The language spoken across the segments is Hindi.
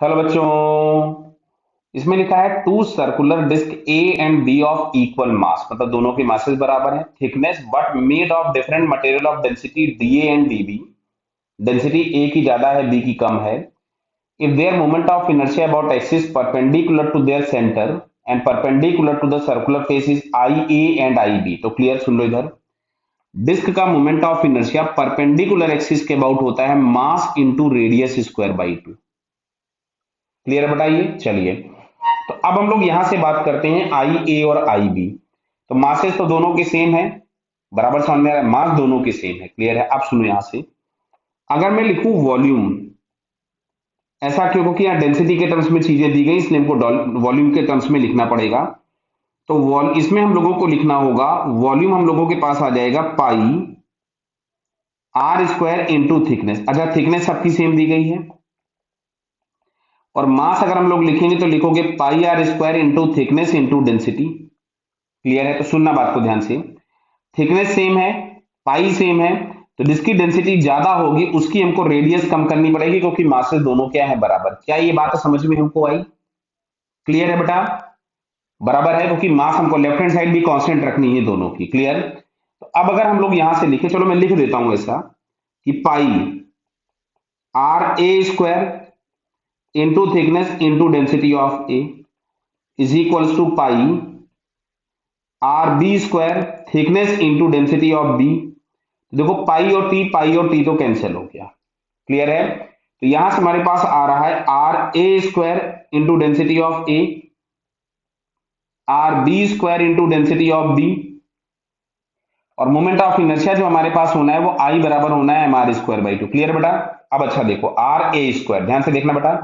हेलो बच्चों। इसमें लिखा है two circular disc A and B of equal mass, मतलब दोनों के मासेस बराबर हैं, thickness but made of different material of density D A and D B. Density A की ज्यादा है, बी की कम है। If their moment of inertia about axis perpendicular to their centre and perpendicular to the circular face is I A and I B. तो क्लियर सुन लो इधर। डिस्क का moment of inertia perpendicular axis के अबाउट होता है mass into radius square by two. Clear है? बताइए। चलिए, तो अब हम लोग यहां से बात करते हैं आई ए और आई बी। तो मासेस तो दोनों के सेम है, बराबर समझ में आ रहा है, मास दोनों के सेम है। क्लियर है? अब सुनो यहां से, अगर मैं लिखूं वॉल्यूम, ऐसा क्यों? क्योंकि यहाँ डेंसिटी के टर्म्स में चीजें दी गई, इसलिए हमको वॉल्यूम के टर्म्स में लिखना पड़ेगा। तो वॉल इसमें हम लोगों को लिखना होगा, वॉल्यूम हम लोगों के पास आ जाएगा पाई आर स्क्वायर इंटू थिकनेस। अच्छा, थिकनेस सबकी सेम दी गई है, और मास अगर हम लोग लिखेंगे तो लिखोगे pi r square into thickness into density. Clear है? तो सुनना बात को ध्यान से। थिकनेस सेम है, पाई सेम है, तो जिसकी डेंसिटी ज्यादा होगी उसकी हमको रेडियस कम करनी पड़ेगी, क्योंकि मासेस दोनों क्या है? बराबर। क्या ये बात समझ में हमको आई? क्लियर है बेटा? बराबर है, क्योंकि मास हमको लेफ्ट हैंड साइड भी कांस्टेंट रखनी है दोनों की। क्लियर? तो अब अगर हम लोग यहां से लिखे, चलो मैं लिख देता हूं ऐसा कि pi r A square into thickness into density of A is equals to pi r B square thickness into density of B. देखो पाई और टी तो कैंसिल हो गया। क्लियर है? तो यहां से हमारे पास आ रहा है R A square into density of A, R B square into density of B, और मोमेंट ऑफ इनर्शिया जो हमारे पास होना है वो आई बराबर होना है M R square by two. Clear बेटा? अब अच्छा देखो, आर ए स्क्वायर, ध्यान से देखना बेटा।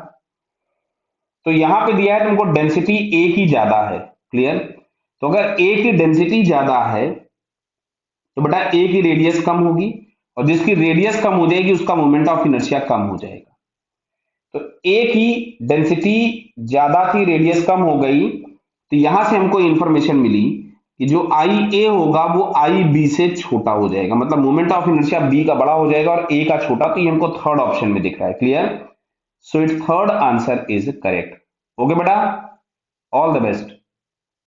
तो यहां पे दिया है तुमको डेंसिटी ए की ज्यादा है। क्लियर? तो अगर ए की डेंसिटी ज्यादा है तो बेटा ए की रेडियस कम होगी, और जिसकी रेडियस कम हो जाएगी उसका मोमेंट ऑफ इनर्शिया कम हो जाएगा। तो ए की डेंसिटी ज्यादा थी, रेडियस कम हो गई, तो यहां से हमको इंफॉर्मेशन मिली कि जो आई ए होगा वो आई बी से छोटा हो जाएगा, मतलब मोमेंट ऑफ इनर्शिया बी का बड़ा हो जाएगा और ए का छोटा। तो ये हमको थर्ड ऑप्शन में दिख रहा है। Clear? So it's third answer is correct. Okay बेटा, ऑल द बेस्ट।